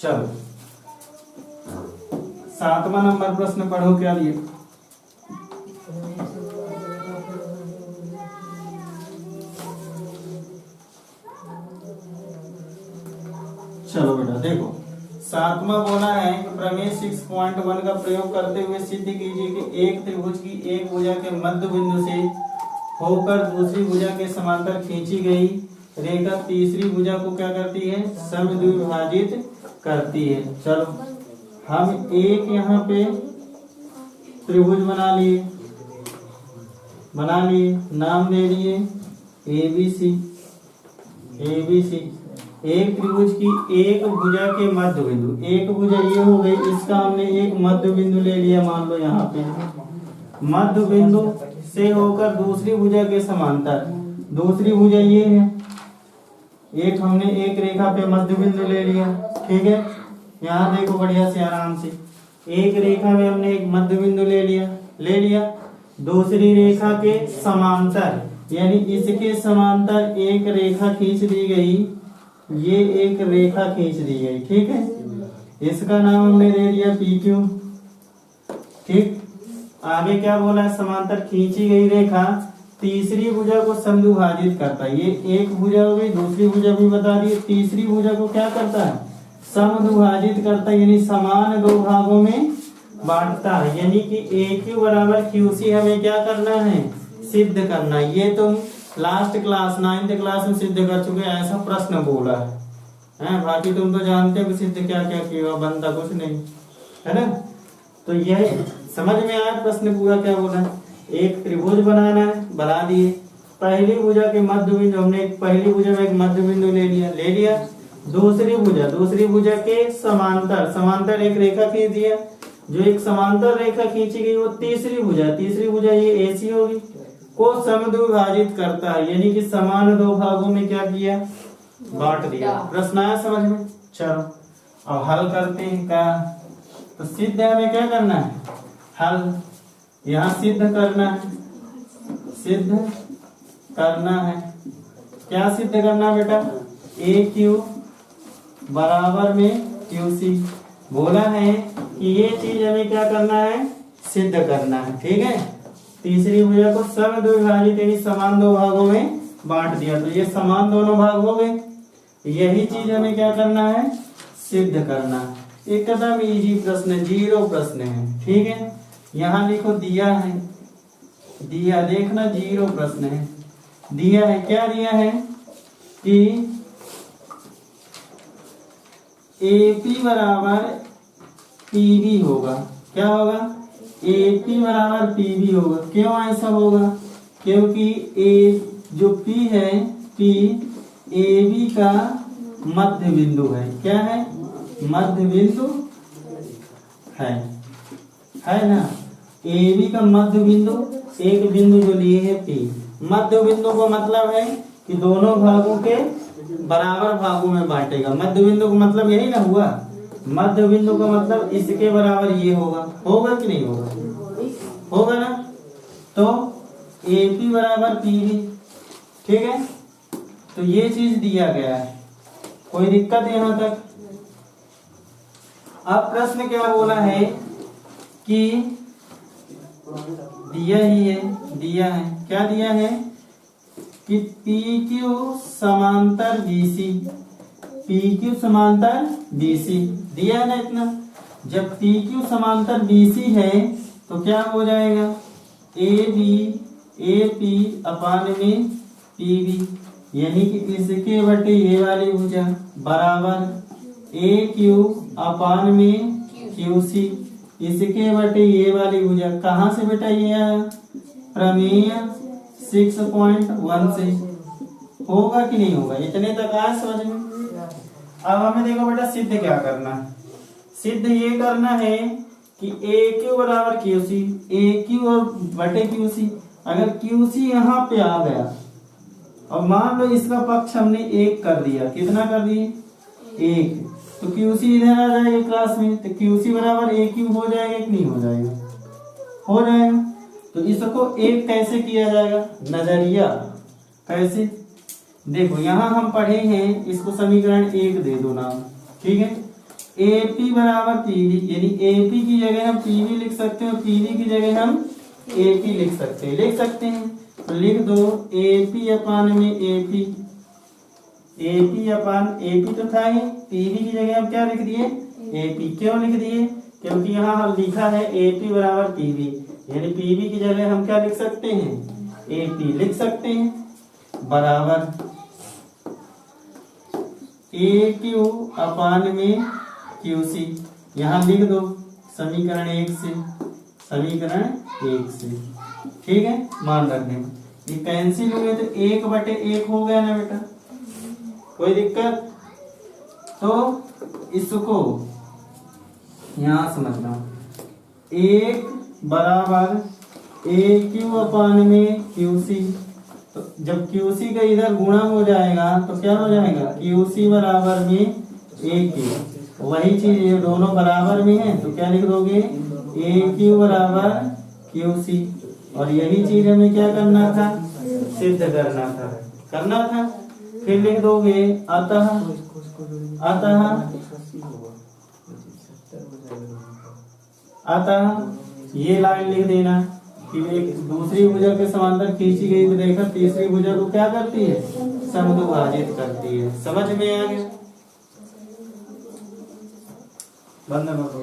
चलो 7वां नंबर प्रश्न पढ़ो क्या दिए। चलो बेटा देखो 7वां बोला है कि प्रमेय 6.1 का प्रयोग करते हुए सिद्ध कीजिए कि एक त्रिभुज की एक भुजा के मध्य बिंदु से होकर दूसरी भुजा के समांतर खींची गई रेखा तीसरी भुजा को क्या करती है, समद्विभाजित करती है। चलो हम एक यहाँ पे त्रिभुज बना लिए, नाम दे दिए ABC। एक त्रिभुज की एक भुजा के मध्य बिंदु, एक भुजा ये हो गई, इसका हमने एक मध्य बिंदु ले लिया, मान लो यहाँ पे मध्य बिंदु से होकर दूसरी भुजा के समांतर, दूसरी भुजा ये है, एक हमने एक रेखा पे मध्य बिंदु ले लिया। ठीक है, यहाँ देखो बढ़िया से आराम से, एक रेखा में हमने एक मध्य बिंदु ले लिया, दूसरी रेखा के समांतर यानी इसके समांतर एक रेखा खींच दी गई, ये एक रेखा खींच दी गई। ठीक है, इसका नाम हमने दे दिया PQ। ठीक, आगे क्या बोला है, समांतर खींची गई रेखा तीसरी भुजा को समद्विभाजित करता है। ये एक भुजा हो गई, दूसरी भुजा भी बता दी, तीसरी भुजा को क्या करता है, समद्विभाजित करता है, यानी समान दो भागों में बांटता है। यानी कि AQ बराबर QC हमें क्या करना है, सिद्ध करना है। ये तुम लास्ट क्लास 9th क्लास में सिद्ध कर चुके, ऐसा प्रश्न बोला है। बाकी तुम तो जानते हो कि सिद्ध क्या क्या किया, बनता कुछ नहीं है ना। तो यह समझ में आया प्रश्न पूरा क्या बोला है। एक त्रिभुज बनाना है, बना दिए, पहली भुजा के मध्य बिंदु हमने पहली भुजा में एक मध्य बिंदु ले लिया, दूसरी भुजा के समांतर एक रेखा खींच दिया, जो एक समांतर रेखा खींची गई वो तीसरी भुजा ये AC होगी, को समद्विभाजित करता है, यानी कि समान दो भागों में क्या किया, बांट दिया। प्रश्न आया समझ में। चलो अब हल करते हैं क्या, तो सिद्ध हमें क्या करना है, हल यहाँ सिद्ध करना है। क्या सिद्ध करना है बेटा, AQ बराबर में QC बोला है कि ये चीज हमें क्या करना है, सिद्ध करना है। ठीक है, तीसरी भुजा को समद्विभाजित यानी समान दो भागों में बांट दिया, तो ये समान दोनों भाग हो गए। यही चीज हमें क्या करना है, सिद्ध करना है। एकदम इजी प्रश्न, 0 प्रश्न है। ठीक है, यहाँ लिखो दिया है, देखना 0 प्रश्न है। दिया है, क्या दिया है कि AP बराबर PB होगा। क्या होगा, AP बराबर PB होगा। क्यों ऐसा होगा, क्योंकि जो P है, P AB का मध्य बिंदु है। क्या है, मध्य बिंदु है ना। AB का मध्य बिंदु, एक बिंदु जो लिए है P, मध्य बिंदु का मतलब है कि दोनों भागों के बराबर भागों में बांटेगा। मध्य बिंदु का मतलब यही ना हुआ, मध्य बिंदु का मतलब इसके बराबर ये होगा कि नहीं होगा ना। तो AP बराबर PB। ठीक है, तो ये चीज दिया गया है, कोई दिक्कत यहाँ तक। अब प्रश्न क्या बोला है कि दिया है, क्या दिया है कि PQ समांतर BC दिया है ना इतना। जब PQ समांतर BC है तो क्या हो जाएगा, AP अपान में PB, यानी कि इसके बटे ये वाली भुजा बराबर AQ अपान में QC, इसके बटे ये वाली भुजा। कहाँ से बेटा ये आया, प्रमेय 6.1 से। होगा कि नहीं होगा, इतने तक आया समझ में। अब हमें देखो बेटा सिद्ध क्या करना है, सिद्ध ये करना है कि AQ बराबर QC, AQ और बटे QC। अगर QC यहाँ पे आ गया और मान लो इसका पक्ष हमने 1 कर दिया, कितना कर दिए, 1, तो QC इधर आ जाएगा क्लास में, तो QC बराबर AQ हो जाएगा कि नहीं हो जाएगा, हो जाएगा। तो इसको 1 कैसे किया जाएगा, नजरिया कैसे, देखो यहाँ हम पढ़े हैं, इसको समीकरण 1 दे दो नाम। ठीक है, AP बराबर PV, यानी AP की जगह हम PV लिख सकते हैं और PV की जगह हम AP लिख सकते हैं। तो लिख दो AP अपान में AP, AP अपान AP तो था ही, PV की जगह हम क्या लिख दिए AP। क्यों लिख दिए? क्योंकि यहाँ हम लिखा है AP बराबर PV, यानी PV की जगह हम क्या लिख सकते हैं AP लिख सकते हैं। बराबर AQ अपान में QC, यहाँ लिख दो समीकरण 1 से, ठीक है। मान रखने ये कैंसिल हुए तो 1/1 हो गया ना बेटा, कोई दिक्कत? तो इसको यहां समझना, 1 बराबर AQ अपान में QC, तो जब QC का इधर गुणा हो जाएगा तो क्या हो जाएगा QC बराबर में AQ, वही चीज ये दोनों बराबर में है तो क्या लिख दोगे AQ बराबर QC, और यही चीज हमें क्या करना था सिद्ध करना था। फिर लिख दोगे अतः ये लाइन लिख देना कि एक दूसरी भुजा के समांतर खींची गई रेखा तीसरी भुजा को क्या करती है समद्विभाजित करती है। समझ में आ गया? बंद करो।